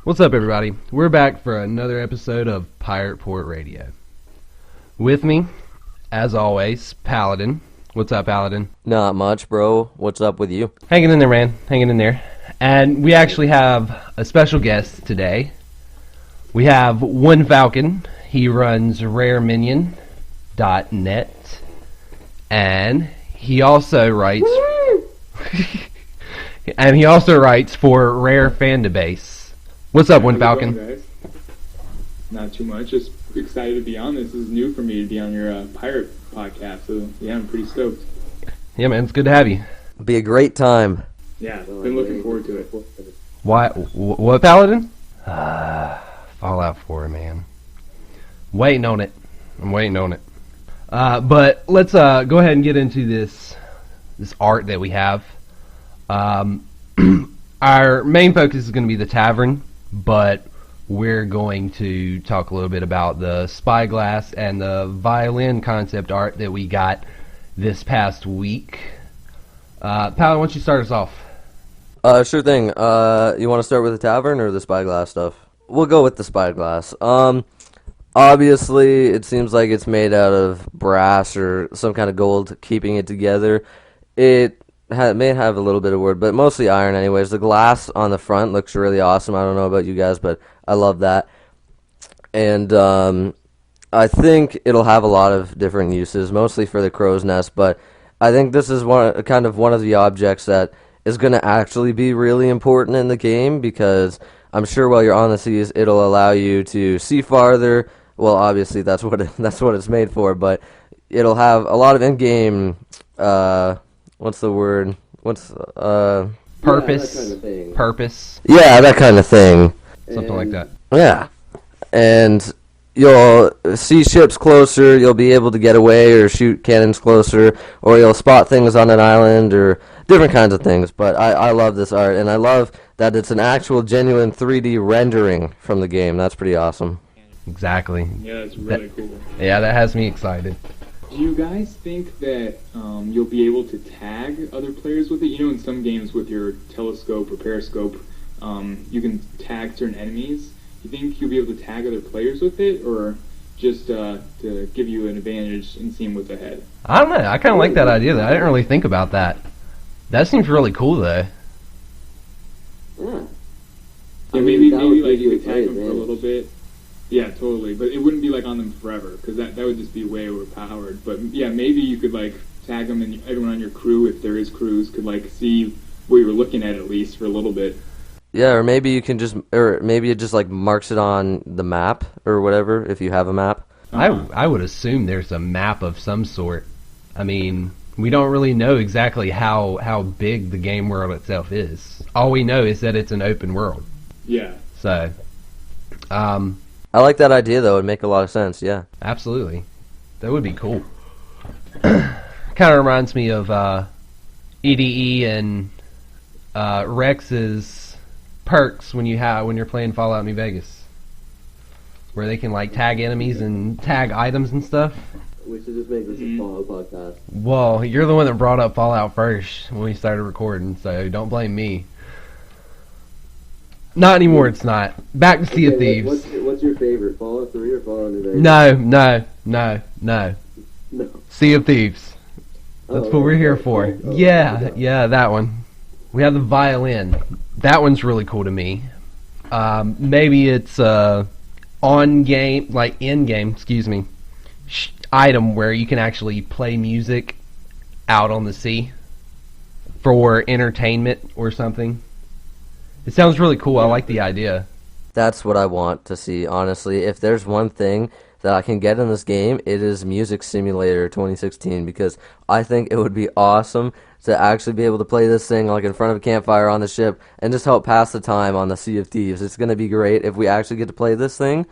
What's up, everybody? We're back for another episode of Pirate Port Radio. With me, as always, Paladin. What's up, Paladin? Not much, bro. What's up with you? Hanging in there, man. Hanging in there. And we actually have a special guest today. We have one Falcon. He runs rareminion.net. And he also writes... and he also writes for Rare Fandabase. What's up, One Falcon? Going, guys? Not too much. Just excited to be on. This is new for me to be on your pirate podcast. So yeah, I'm pretty stoked. Yeah, man, it's good to have you. Be a great time. Yeah, been looking forward to it. Why? What, Paladin? Fallout 4, man. Waiting on it. I'm waiting on it. But let's go ahead and get into this art that we have. Our main focus is going to be the Tavern, but we're going to talk a little bit about the spyglass and the violin concept art that we got this past week. Paladin, why don't you start us off? Sure thing. You want to start with the Tavern or the spyglass stuff? We'll go with the spyglass. Obviously, it seems like it's made out of brass or some kind of gold keeping it together. It may have a little bit of wood, but mostly iron anyways. The glass on the front looks really awesome. I don't know about you guys, but I love that. And I think it'll have a lot of different uses, mostly for the crow's nest, but I think this is one of the objects that is going to actually be really important in the game, because I'm sure while you're on the seas, it'll allow you to see farther. Well, obviously that's what it's made for, but it'll have a lot of in-game what's the word? Purpose. Yeah, that kind of thing. Purpose. Yeah, that kind of thing. Something like that. Yeah. And you'll see ships closer, you'll be able to get away or shoot cannons closer, or you'll spot things on an island, or different kinds of things. But I love this art, and I love that it's an actual genuine 3D rendering from the game. That's pretty awesome. Exactly. Yeah, that's really cool. Yeah, that has me excited. Do you guys think that you'll be able to tag other players with it? You know, in some games with your telescope or periscope, you can tag certain enemies. Do you think you'll be able to tag other players with it, or just to give you an advantage in seeing what's ahead? I don't know. I kind of like that idea, though. I didn't really think about that. That seems really cool, though. Yeah, maybe like you could tag them for a little bit. Yeah, totally. But it wouldn't be like on them forever, because that would just be way overpowered. But yeah, maybe you could like tag them, and everyone on your crew, if there is crews, could like see what you were looking at least for a little bit. Yeah, or maybe you can maybe it just like marks it on the map or whatever, if you have a map. I would assume there's a map of some sort. I mean, we don't really know exactly how big the game world itself is. All we know is that it's an open world. Yeah. So, I like that idea, though. It'd make a lot of sense, yeah. Absolutely. That would be cool. Kind of reminds me of EDE and Rex's perks when you're playing Fallout New Vegas, where they can like tag enemies and tag items and stuff. We should just make this a Fallout podcast. Well, you're the one that brought up Fallout first when we started recording, so don't blame me. Not anymore, it's not. Back to Sea of Thieves. What's your favorite, Fallout 3 or Fallout New Vegas? No. No. Sea of Thieves. That's what we're here for. Yeah, that one. We have the violin. That one's really cool to me. Maybe it's in-game, item where you can actually play music out on the sea for entertainment or something. It sounds really cool. I like the idea. That's what I want to see, honestly. If there's one thing that I can get in this game, it is Music Simulator 2016, because I think it would be awesome to actually be able to play this thing like in front of a campfire on the ship and just help pass the time on the Sea of Thieves. It's going to be great. If we actually get to play this thing,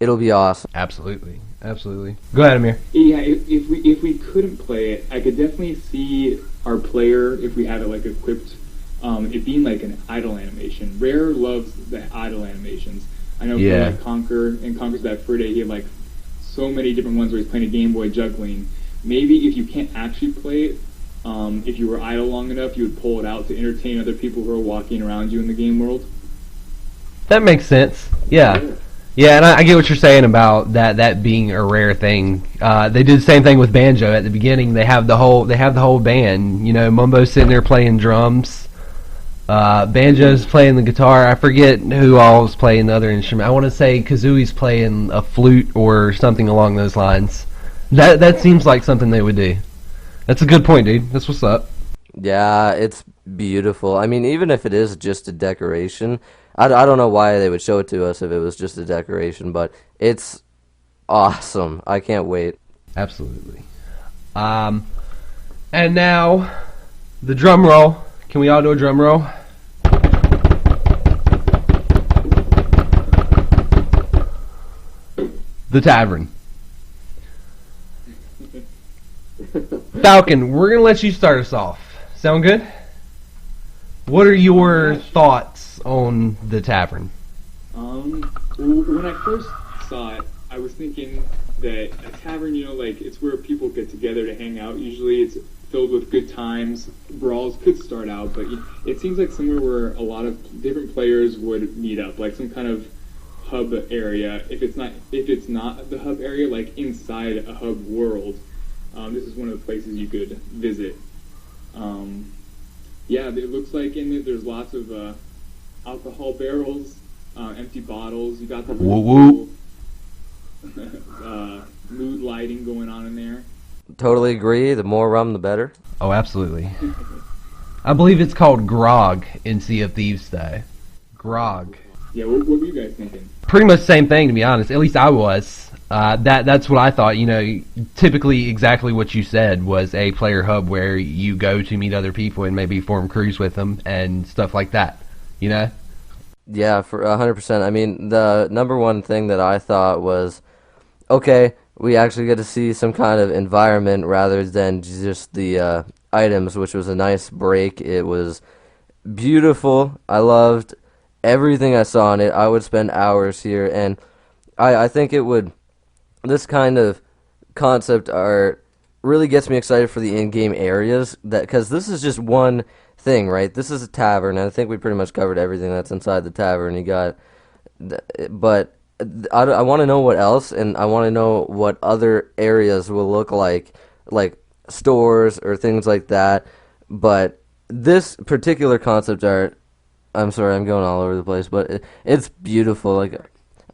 it'll be awesome. Absolutely. Go ahead, Amir. Yeah, if we couldn't play it, I could definitely see our player, if we had it like equipped, it being like an idle animation. Rare loves the idle animations. I know for like Conquer and Conquer's Bad Fur Day, he had like so many different ones where he's playing a Game Boy juggling. Maybe if you can't actually play it, if you were idle long enough, you would pull it out to entertain other people who are walking around you in the game world. That makes sense. Yeah. Yeah, and I get what you're saying about that being a rare thing. They did the same thing with banjo at the beginning. They have the whole band. You know, Mumbo's sitting there playing drums. Banjo's playing the guitar. I forget who all is playing the other instrument. I want to say Kazooie's playing a flute or something along those lines. That seems like something they would do. That's a good point, dude. That's what's up. Yeah, it's beautiful. I mean, even if it is just a decoration, I don't know why they would show it to us if it was just a decoration, but it's awesome. I can't wait. Absolutely. And now the drum roll. Can we all do a drum roll? The Tavern. Falcon, we're going to let you start us off. Sound good? What are your thoughts on the Tavern? Well, when I first saw it, I was thinking that a tavern, you know, like, it's where people get together to hang out. Usually it's filled with good times. Brawls could start out, but it seems like somewhere where a lot of different players would meet up, like some kind of hub area. If it's not the hub area, like inside a hub world, this is one of the places you could visit. Yeah, it looks like in it there's lots of alcohol barrels, empty bottles. You got the Woo mood lighting going on in there. Totally agree. The more rum, the better. Oh, absolutely. I believe it's called grog in Sea of Thieves, though. Grog. Yeah, what were you guys thinking? Pretty much the same thing, to be honest. At least I was. That's what I thought. You know, typically exactly what you said was a player hub where you go to meet other people and maybe form crews with them and stuff like that. You know? Yeah, for 100%. I mean, the number one thing that I thought was, okay, we actually get to see some kind of environment rather than just the items, which was a nice break. It was beautiful. I loved everything I saw in it. I would spend hours here, and I think it would. This kind of concept art really gets me excited for the in-game areas, because this is just one thing, right? This is a tavern, and I think we pretty much covered everything that's inside the tavern. You got, but I want to know what else, and I want to know what other areas will look like stores or things like that. But this particular concept art, I'm sorry, I'm going all over the place, but it's beautiful. Like,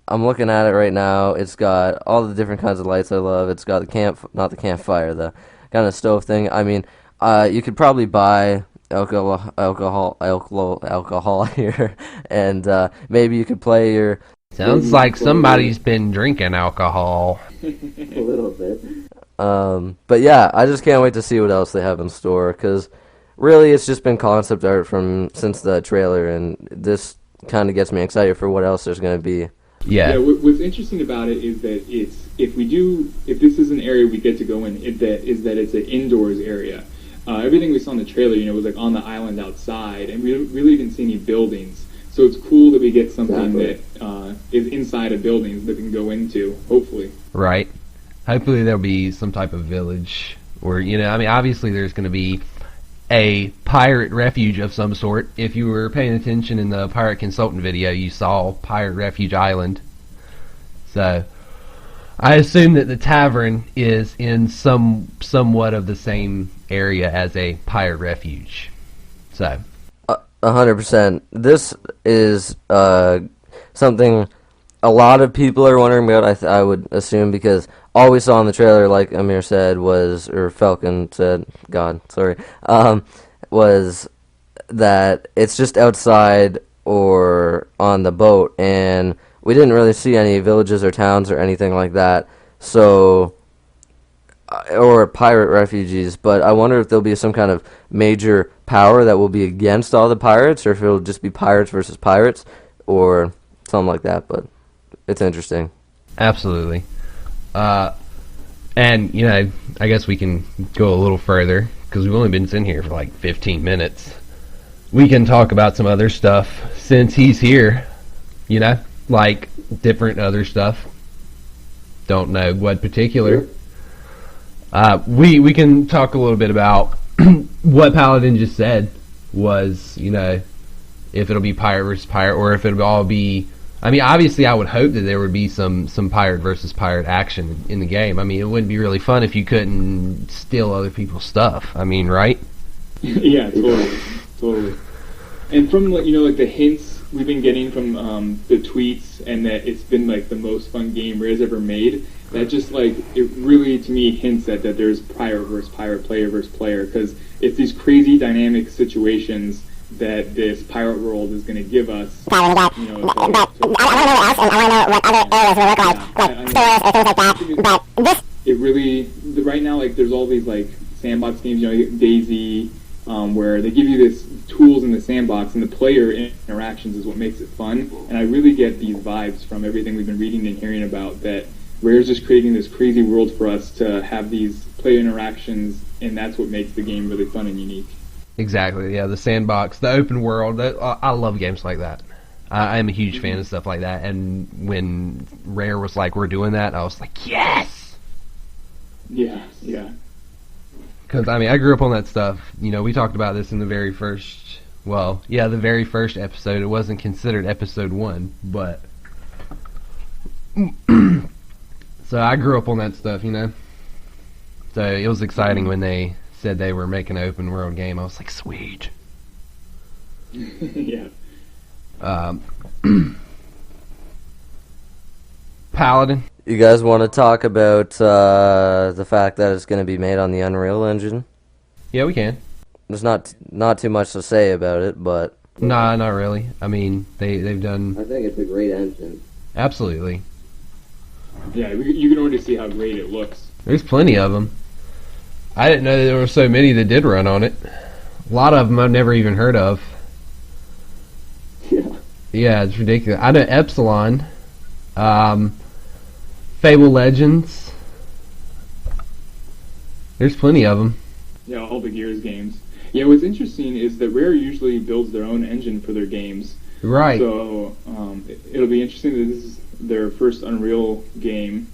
I'm looking at it right now. It's got all the different kinds of lights I love. It's got the not the campfire, the kind of stove thing. I mean, you could probably buy alcohol here, and maybe you could play your. Sounds like somebody's been drinking alcohol. A little bit. But yeah, I just can't wait to see what else they have in store, because really it's just been concept art since the trailer, and this kind of gets me excited for what else there's going to be. Yeah. What's interesting about it is that if this is an area we get to go in, is that it's an indoors area. Everything we saw in the trailer, you know, was like on the island outside, and we really didn't see any buildings. So it's cool that we get something that is inside of buildings that we can go into, hopefully. Right. Hopefully there'll be some type of village, or, you know, I mean, obviously there's going to be a pirate refuge of some sort. If you were paying attention in the Pirate Consultant video, you saw Pirate Refuge Island. So I assume that the tavern is in somewhat of the same area as a pirate refuge. So 100%. This is something a lot of people are wondering about, I would assume, because all we saw in the trailer, like Amir said, or Falcon said, was that it's just outside or on the boat, and we didn't really see any villages or towns or anything like that, or pirate refugees, but I wonder if there'll be some kind of major power that will be against all the pirates, or if it'll just be pirates versus pirates, or something like that, but it's interesting. Absolutely. And, you know, I guess we can go a little further, because we've only been sitting here for like 15 minutes. We can talk about some other stuff since he's here, you know, like different other stuff. Don't know what particular. We can talk a little bit about what Paladin just said was, you know, if it'll be pirate versus pirate, or if it'll all be. I mean, obviously, I would hope that there would be some pirate versus pirate action in the game. I mean, it wouldn't be really fun if you couldn't steal other people's stuff. I mean, right? Yeah, totally. And from like the hints we've been getting from the tweets, and that it's been like the most fun game Rare's ever made. That just like it really to me hints at that there's pirate versus pirate, player versus player, because it's these crazy dynamic situations that this pirate world is going to give us. But I want to know what else, and I want to know what other areas will look like stores or things like that. But this, it really right now, like there's all these like sandbox games, Daisy, where they give you this tools in the sandbox, and the player interactions is what makes it fun. And I really get these vibes from everything we've been reading and hearing about, that Rare's just creating this crazy world for us to have these player interactions, and that's what makes the game really fun and unique. Exactly. Yeah, the sandbox, the open world. I love games like that. I am a huge fan of stuff like that. And when Rare was like, "We're doing that," I was like, "Yes!" Yeah. Because I mean, I grew up on that stuff. We talked about this in the very first. The very first episode. It wasn't considered episode 1, but so I grew up on that stuff. So it was exciting when they said they were making an open world game. I was like, sweet. Yeah. Paladin. You guys want to talk about the fact that it's going to be made on the Unreal Engine? Yeah, we can. There's not too much to say about it, but Nah, not really. I mean, they've done I think it's a great engine. absolutely. Yeah, you can already see how great it looks. There's plenty of them. I didn't know there were so many that did run on it. A lot of them I've never even heard of. Yeah. Yeah, it's ridiculous. I know Epsilon, Fable Legends. There's plenty of them. Yeah, all the Gears games. Yeah, what's interesting is that Rare usually builds their own engine for their games. Right. So it'll be interesting that this is their first Unreal game.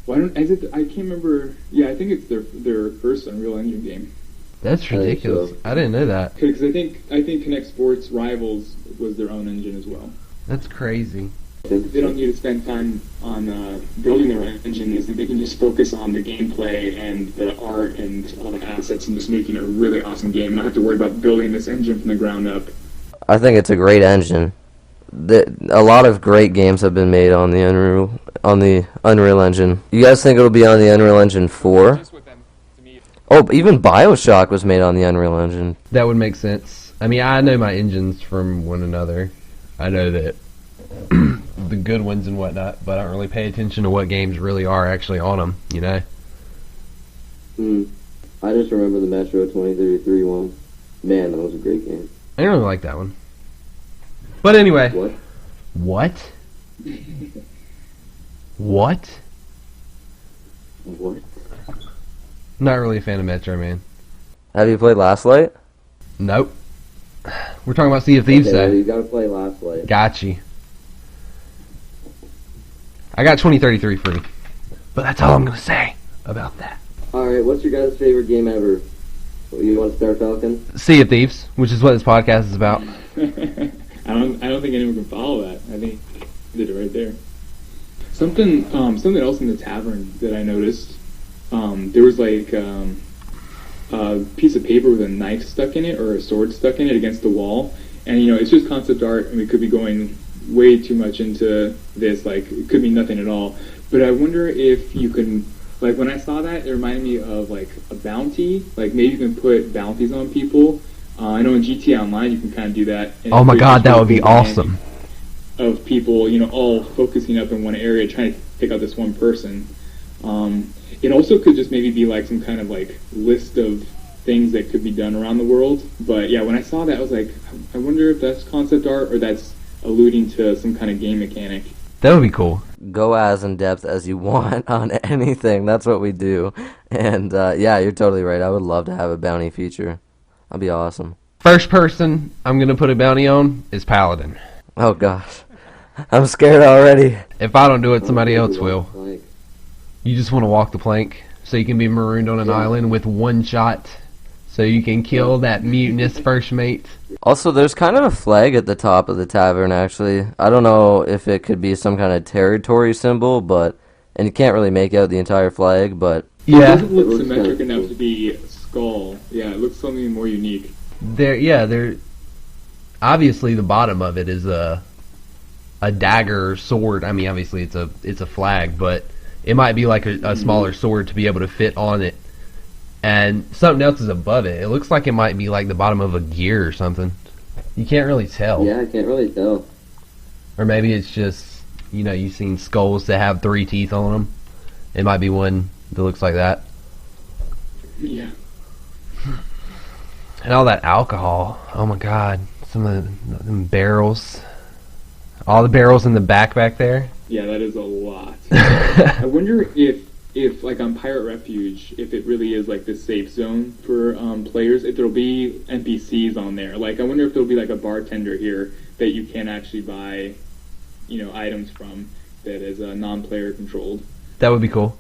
I can't remember. Yeah, I think it's their first Unreal Engine game. That's ridiculous. I didn't know that. Because I think Connect Sports Rivals was their own engine as well. That's crazy. They don't need to spend time on building their own engine. Is that they can just focus on the gameplay and the art and all the assets, and just making a really awesome game. Not have to worry about building this engine from the ground up. I think it's a great engine. A lot of great games have been made on the Unreal Engine. You guys think it'll be on the Unreal Engine 4? Oh, even BioShock was made on the Unreal Engine. That would make sense. I mean, I know my engines from one another. I know that the good ones and whatnot, but I don't really pay attention to what games really are actually on them, I just remember the Metro 2033 one. Man, that was a great game. I don't really like that one. But anyway. What? What? What? What? Not really a fan of Metro, man. Have you played Last Light? Nope. We're talking about Sea of Thieves, Okay, well, though. you gotta play Last Light. Got you. I got 2033 free. But that's all I'm going to say about that. Alright, what's your guys' favorite game ever? You want to start, Falcon? Sea of Thieves, which is what this podcast is about. I don't think anyone can follow that. I think you did it right there. Something else in the tavern that I noticed. There was like a piece of paper with a knife stuck in it, or a sword stuck in it against the wall. And it's just concept art, and we could be going way too much into this. Like, it could be nothing at all. But I wonder if you can, like, when I saw that, it reminded me of like a bounty. Like, maybe you can put bounties on people. I know in GTA Online you can kind of do that. And Oh my create god, this that would be really cool awesome. dynamic of people, all focusing up in one area, trying to pick out this one person. It also could just maybe be like some kind of like list of things that could be done around the world. But yeah, when I saw that, I was like, I wonder if that's concept art or that's alluding to some kind of game mechanic. That would be cool. Go as in depth as you want on anything. That's what we do. And yeah, you're totally right. I would love to have a bounty feature. That'd be awesome. First person I'm going to put a bounty on is Paladin. Oh gosh. I'm scared already. If I don't do it, somebody else will. You just want to walk the plank so you can be marooned on an island with one shot so you can kill that mutinous first mate. Also, there's kind of a flag at the top of the tavern, actually. I don't know if it could be some kind of territory symbol, and you can't really make out the entire flag, but... It doesn't look symmetric enough to be a skull. Yeah, it looks something more unique. There. Obviously, the bottom of it is a dagger or sword. I mean, obviously, it's a flag, but it might be like a smaller sword to be able to fit on it. And something else is above it. It looks like it might be like the bottom of a gear or something. You can't really tell. Yeah, I can't really tell. Or maybe it's just, you've seen skulls that have 3 teeth on them. It might be one that looks like that. Yeah. And all that alcohol. Oh my god. Some of them barrels. All the barrels in the back there. Yeah, that is a lot. I wonder if like on Pirate Refuge, if it really is like the safe zone for players, if there'll be NPCs on there. Like, I wonder if there'll be like a bartender here that you can actually buy, items from that is non-player controlled. That would be cool.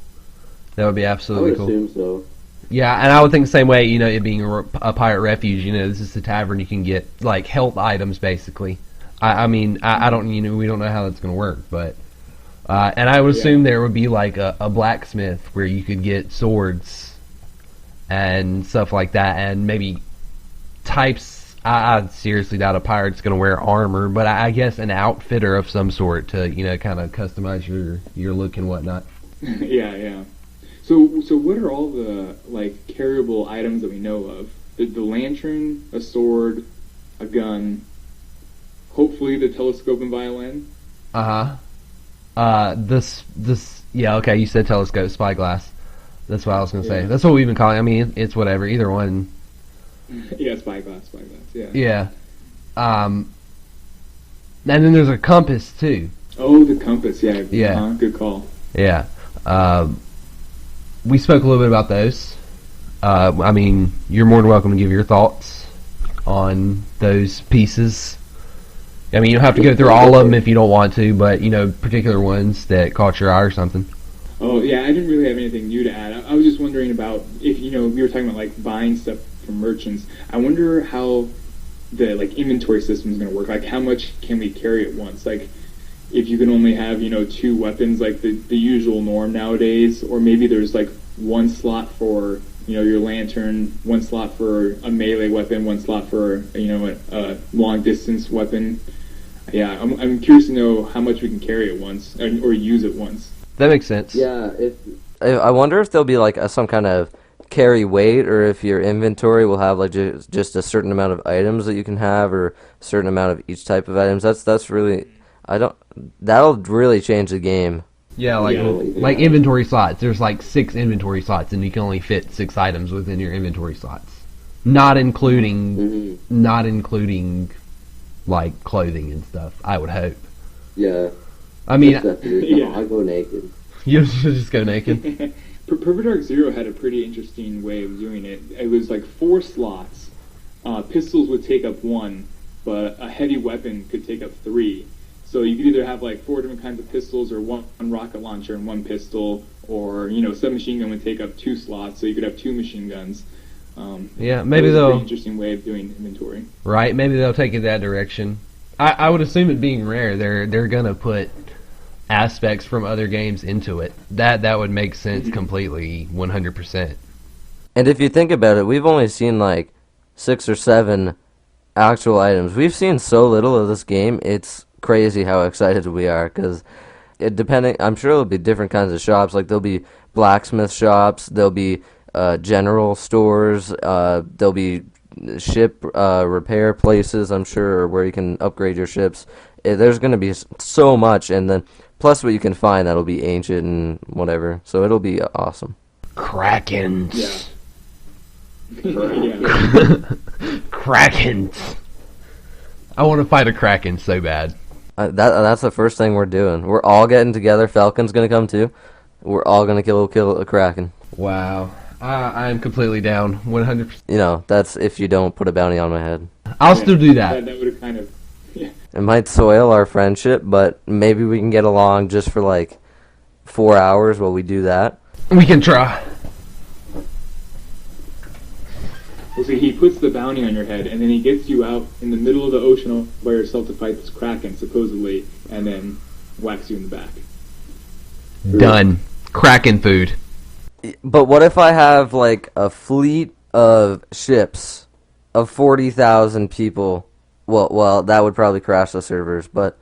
That would be absolutely cool. I would assume so. Yeah, and I would think the same way, it being a Pirate Refuge, this is the tavern, you can get, like, health items, basically. I mean, I don't, we don't know how that's going to work, but... and I would assume there would be like a blacksmith where you could get swords and stuff like that, and maybe types. I seriously doubt a pirate's going to wear armor, but I guess an outfitter of some sort to kind of customize your look and whatnot. Yeah. So what are all the like carryable items that we know of? The lantern, a sword, a gun, hopefully the telescope and violin. Okay, you said telescope, spyglass. That's what I was going to say. That's what we've been calling it. I mean, it's whatever, either one. Yeah, spyglass, yeah. Yeah. And then there's a compass, too. Oh, the compass, yeah. Yeah. Good call. Yeah. We spoke a little bit about those. I mean, you're more than welcome to give your thoughts on those pieces. I mean, you don't have to go through all of them if you don't want to, but, particular ones that caught your eye or something. Oh, yeah, I didn't really have anything new to add. I was just wondering about if, we were talking about, like, buying stuff from merchants. I wonder how the, like, inventory system is going to work. Like, how much can we carry at once? Like, if you can only have, 2 weapons, like the usual norm nowadays, or maybe there's, like, 1 slot for, your lantern, 1 slot for a melee weapon, 1 slot for, a long-distance weapon. Yeah, I'm curious to know how much we can carry at once, or use at once. That makes sense. Yeah, I wonder if there'll be like some kind of carry weight, or if your inventory will have like just a certain amount of items that you can have, or a certain amount of each type of items. That's really that'll really change the game. Yeah, like inventory slots. There's like 6 inventory slots, and you can only fit 6 items within your inventory slots, not including like clothing and stuff. I would hope. Yeah. I mean, I'll go naked. You'll just go naked. Perfect Dark Zero had a pretty interesting way of doing it. It was like 4 slots. Pistols would take up 1, but a heavy weapon could take up 3. So you could either have like 4 different kinds of pistols, or 1 rocket launcher and 1 pistol, or submachine gun would take up 2 slots, so you could have 2 machine guns. Yeah, maybe they'll. A pretty interesting way of doing inventory. Right, maybe they'll take it that direction. I would assume it being rare, they're gonna put aspects from other games into it. That would make sense completely, 100%. And if you think about it, we've only seen like 6 or 7 actual items. We've seen so little of this game. It's crazy how excited we are, because I'm sure there'll be different kinds of shops. Like there'll be blacksmith shops, there'll be general stores, there'll be ship repair places, I'm sure, where you can upgrade your ships. There's going to be so much, and then plus what you can find that'll be ancient and whatever. So it'll be awesome. Krakens. Yeah. Krakens. I want to fight a Kraken so bad. That's the first thing we're doing. We're all getting together. Falcon's going to come too. We're all going to kill a Kraken. Wow. I'm completely down, 100%. That's if you don't put a bounty on my head. I'll still do that. That would have kind of... Yeah. It might soil our friendship, but maybe we can get along just for like 4 hours while we do that. We can try. Well, see, he puts the bounty on your head, and then he gets you out in the middle of the ocean all by yourself to fight this kraken, supposedly, and then whacks you in the back. Done. Kraken food. But what if I have like a fleet of ships of 40,000 people? Well, that would probably crash the servers, but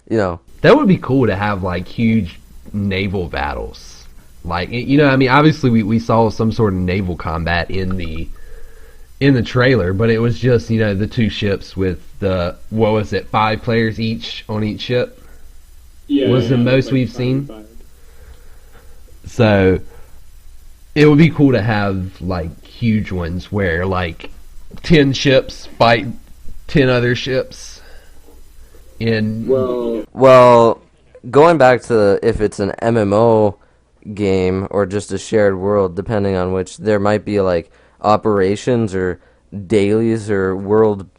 you know. That would be cool to have like huge naval battles. Like, you know, I mean, obviously we saw some sort of naval combat in the trailer, but it was just, you know, the two ships with the, what was it, 5 players each on each ship? Yeah, was the most like we've 5 seen. 5. So it would be cool to have like huge ones where like 10 ships fight 10 other ships in. Well, going back to if it's an MMO game or just a shared world, depending on which, there might be like operations or dailies or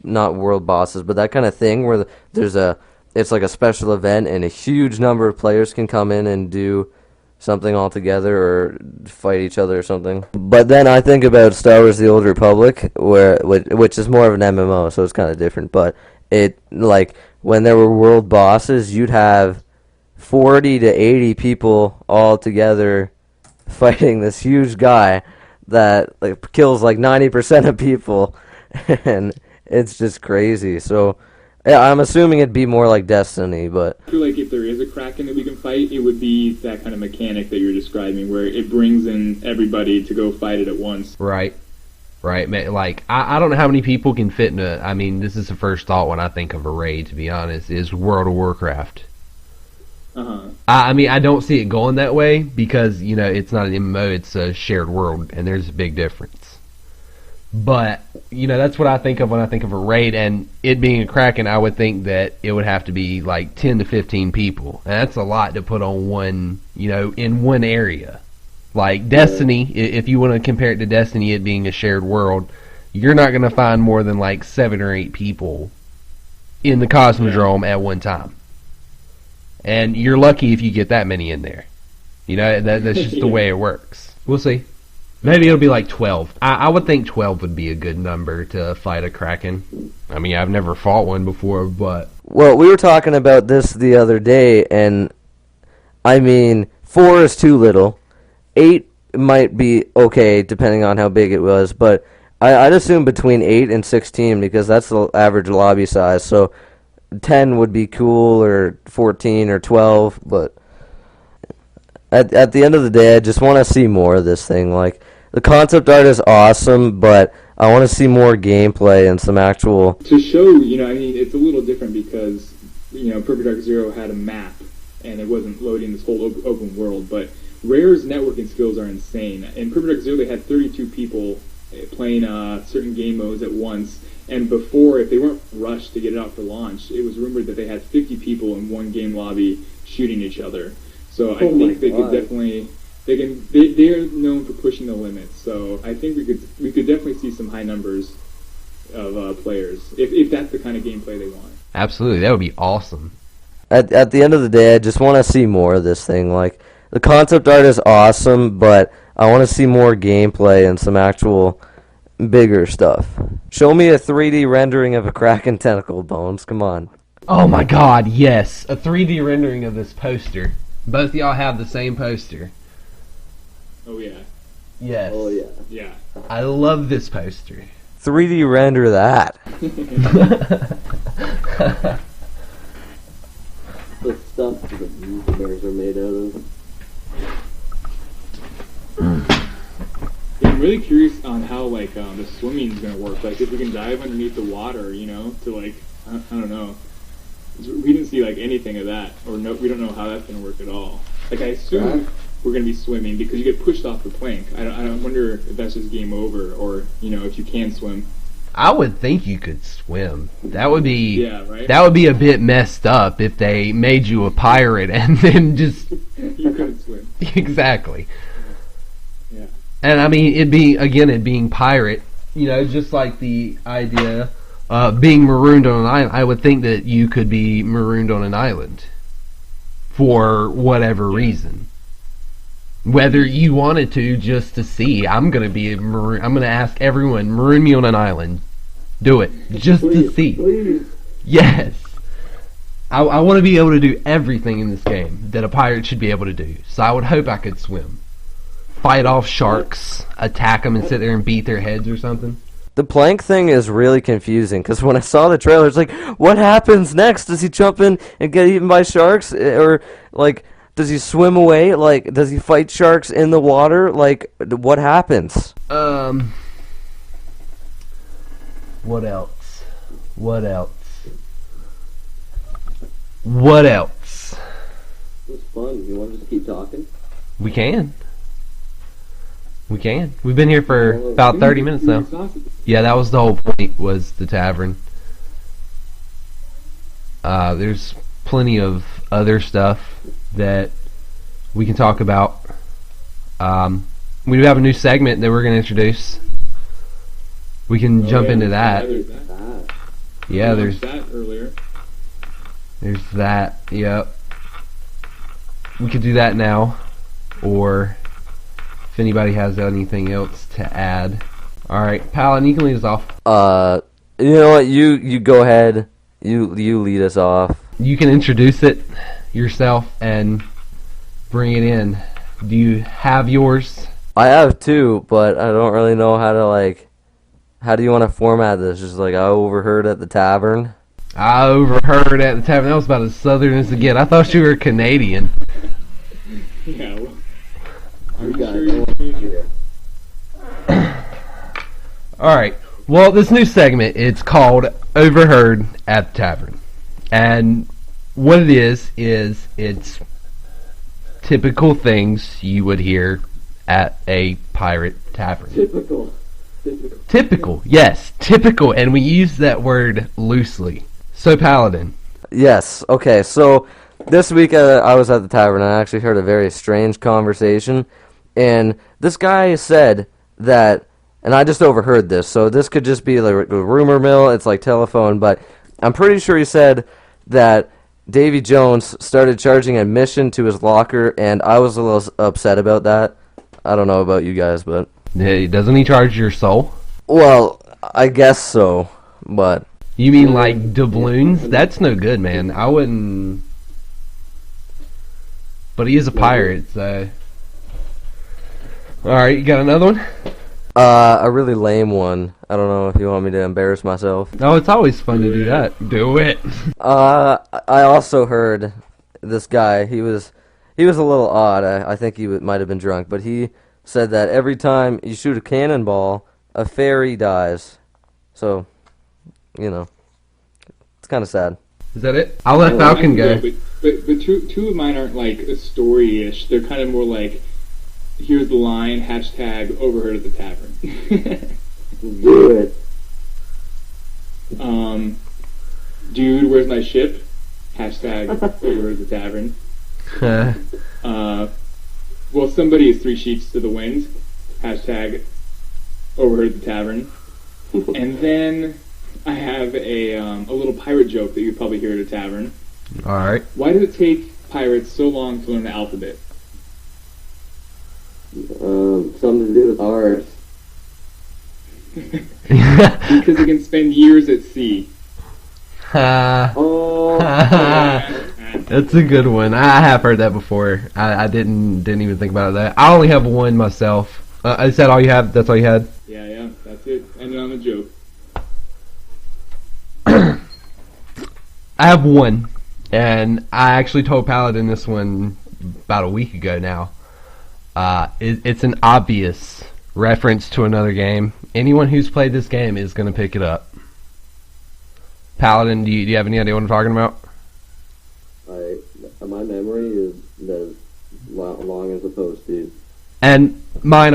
not world bosses, but that kind of thing where it's like a special event and a huge number of players can come in and do something all together or fight each other or something. But then I think about Star Wars: The Old Republic, which is more of an MMO, so it's kind of different. But it, like, when there were world bosses, you'd have 40 to 80 people all together fighting this huge guy that like kills like 90% of people, and it's just crazy. So yeah, I'm assuming it'd be more like Destiny, but I feel like if there is a kraken that we can fight, it would be that kind of mechanic that you're describing, where it brings in everybody to go fight it at once. Right. Man, like, I don't know how many people can fit in I mean, this is the first thought when I think of a raid, to be honest, is World of Warcraft. Uh-huh. I mean, I don't see it going that way because, you know, it's not an MMO, it's a shared world, and there's a big difference. But, you know, that's what I think of when I think of a raid, and it being a Kraken, I would think that it would have to be like 10 to 15 people. And that's a lot to put on one, you know, in one area. Like Destiny, if you want to compare it to Destiny, it being a shared world, you're not going to find more than like 7 or 8 people in the Cosmodrome at one time. And you're lucky if you get that many in there. You know, that's just the way it works. We'll see. Maybe it'll be like 12. I would think 12 would be a good number to fight a Kraken. I mean, I've never fought one before, but... Well, we were talking about this the other day, and I mean, 4 is too little. 8 might be okay, depending on how big it was, but I'd assume between 8 and 16, because that's the average lobby size, so 10 would be cool, or 14, or 12, but at the end of the day, I just want to see more of this thing. Like, the concept art is awesome, but I want to see more gameplay and some actual... To show, you know, I mean, it's a little different because, you know, Perfect Dark Zero had a map, and it wasn't loading this whole open world, but Rare's networking skills are insane. In Perfect Dark Zero, they had 32 people playing certain game modes at once, and before, if they weren't rushed to get it out for launch, it was rumored that they had 50 people in one game lobby shooting each other. So I think they could definitely... They're known for pushing the limits, so I think we could definitely see some high numbers of players if that's the kind of gameplay they want. Absolutely, that would be awesome. At the end of the day, I just want to see more of this thing. Like, the concept art is awesome, but I want to see more gameplay and some actual bigger stuff. Show me a 3D rendering of a Kraken tentacle, Bones. Come on. Oh my god, yes. A 3D rendering of this poster. Both of y'all have the same poster. Oh yeah. Yes. Oh, yeah. Yeah. I love this poster. 3D render that. The stuff the bears are made out of. Yeah, I'm really curious on how like the swimming is gonna work. Like if we can dive underneath the water, you know, to like I don't know. We didn't see like anything of that, or no, we don't know how that's gonna work at all. Like I assume we're gonna be swimming because you get pushed off the plank. I don't wonder if that's just game over, or you know, if you can swim. I would think you could swim. That would be right? That would be a bit messed up if they made you a pirate and then just you couldn't swim. Exactly. Yeah. And I mean, it being pirate, you know, just like the idea being marooned on an island. I would think that you could be marooned on an island for whatever reason. Whether you wanted to, just to see, I'm gonna ask everyone, maroon me on an island. Do it, just to see. Please. Yes. I want to be able to do everything in this game that a pirate should be able to do. So I would hope I could swim. Fight off sharks, attack them and sit there and beat their heads or something. The plank thing is really confusing because when I saw the trailer, it's like, what happens next? Does he jump in and get eaten by sharks? Or, like, does he swim away? Like, does he fight sharks in the water? Like, what happens? What else? What else? What else? It was fun. You want to just keep talking? We can. We can. We've been here for about 30 minutes now. Yeah, that was the whole point, was the tavern. There's plenty of other stuff that we can talk about. We do have a new segment that we're going to introduce. We can jump into that. Yeah, there's that earlier. There's that. Yep. We could do that now, or if anybody has anything else to add. All right, Paladin, you can lead us off. You know what? You go ahead. You lead us off. You can introduce it yourself and bring it in. Do you have yours? I have two, but I don't really know how to, like. How do you want to format this? Just like I overheard at the tavern. I overheard at the tavern. That was about as southern as it get. I thought you were Canadian. Yeah. Well, You guys, All right. Well, this new segment, it's called Overheard at the Tavern. And what it is it's typical things you would hear at a pirate tavern. Typical, yes, typical, and we use that word loosely. So, Paladin. Yes. Okay. So this week I was at the tavern and I actually heard a very strange conversation, and this guy said that, and I just overheard this, so this could just be like a rumor mill. It's like telephone, but I'm pretty sure he said that Davy Jones started charging admission to his locker, and I was a little upset about that. I don't know about you guys, but Yeah, doesn't he charge your soul? well, I guess so, but. You mean like doubloons? That's no good, man. I wouldn't. But he is a pirate, so. Alright, you got another one? A really lame one. I don't know if you want me to embarrass myself. Oh, it's always fun to do that. Do it. I also heard this guy. He was a little odd. I think he might have been drunk, but he said that every time you shoot a cannonball, a fairy dies. So, you know, it's kind of sad. Is that it? I'll let Falcon go. But two of mine aren't like a story-ish. They're kind of more like, here's the line, hashtag overheard at the tavern. do it. Dude, where's my ship? Hashtag overheard at the tavern. Well, somebody is three sheets to the wind. Hashtag overheard at the tavern. And then I have a little pirate joke that you'd probably hear at a tavern. Alright. Why does it take pirates so long to learn the alphabet? Something to do with ours. Because they can spend years at sea. Oh. That's a good one. I have heard that before. I didn't even think about that. I only have one myself. Is that all you have? That's all you had? Yeah, that's it. Ended on a joke. I have one, and I actually told Paladin this one about a week ago now. It's an obvious reference to another game. Anyone who's played this game is going to pick it up. Paladin, do you have any idea what I'm talking about? My memory is as long as opposed to. And mine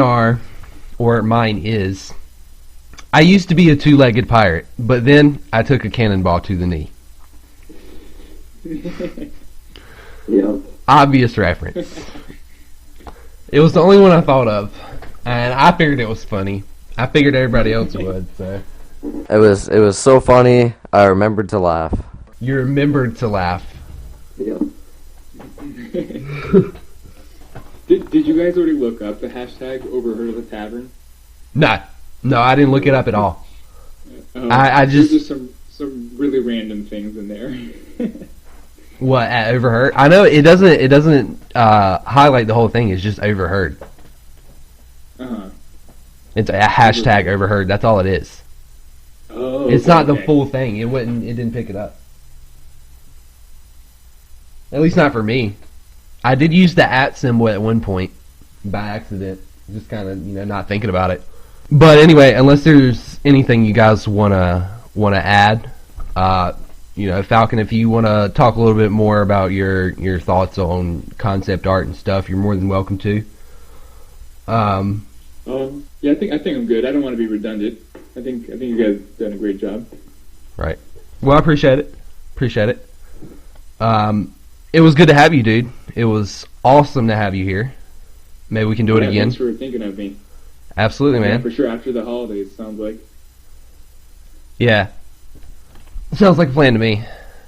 is, I used to be a two-legged pirate, but then I took a cannonball to the knee. Yep. Obvious reference. It was the only one I thought of, and I figured it was funny. I figured everybody else would, so. It was so funny. I remembered to laugh. You remembered to laugh. Yep. Did Did you guys already look up the hashtag overheard of the tavern? No, I didn't look it up at all. I There's just just some really random things in there. what at overheard. I know it doesn't highlight the whole thing. It's just overheard. Uh-huh. It's a hashtag overheard. That's all it is. Oh, It's not the okay. full thing. It didn't pick it up. At least not for me. I did use the @ symbol at one point by accident. Just kind of, not thinking about it. But anyway, unless there's anything you guys wanna add, Falcon, if you wanna talk a little bit more about your thoughts on concept art and stuff, you're more than welcome to. Yeah, I think I'm good. I don't want to be redundant. I think you guys have done a great job. Right. Well, I appreciate it. It was good to have you, dude. It was awesome to have you here. Maybe we can do it again. Thanks for thinking of me. Absolutely, man. Yeah, for sure. After the holidays, sounds like. Yeah. Sounds like a plan to me,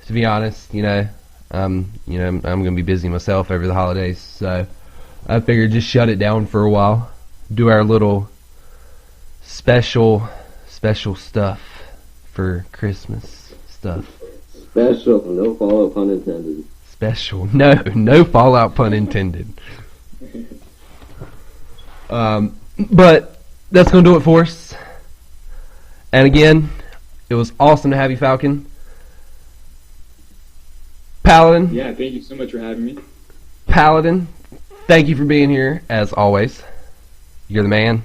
to be honest. I'm gonna be busy myself over the holidays, so I figured just shut it down for a while, do our little special stuff for Christmas stuff. Special, no follow pun intended. Special, no Fallout pun intended. But that's gonna do it for us. And again, it was awesome to have you, Falcon. Paladin. Yeah, thank you so much for having me. Paladin, thank you for being here, as always. You're the man.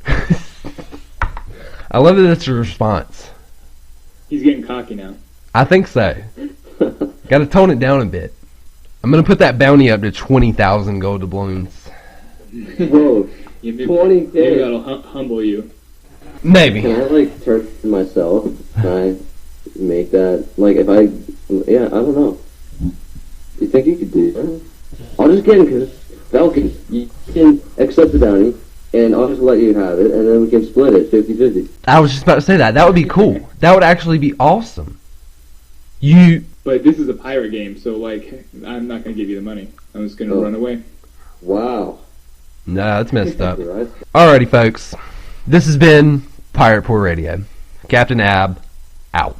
I love that that's a response. He's getting cocky now. I think so. Gotta tone it down a bit. I'm gonna put that bounty up to 20,000 gold doubloons. Whoa, Yeah, maybe 20K. Maybe that'll humble you. Maybe. Can I turn to myself? Can I make that? I don't know. You think you could do that? I'll just get him because Falcon, you can accept the bounty, and I'll just let you have it, and then we can split it 50-50. I was just about to say that. That would be cool. That would actually be awesome. But this is a pirate game, so I'm not gonna give you the money. I'm just gonna run away. Wow. No, that's messed up. Right? Alrighty, folks. This has been Pirate Poor Radio. Captain Ab, out.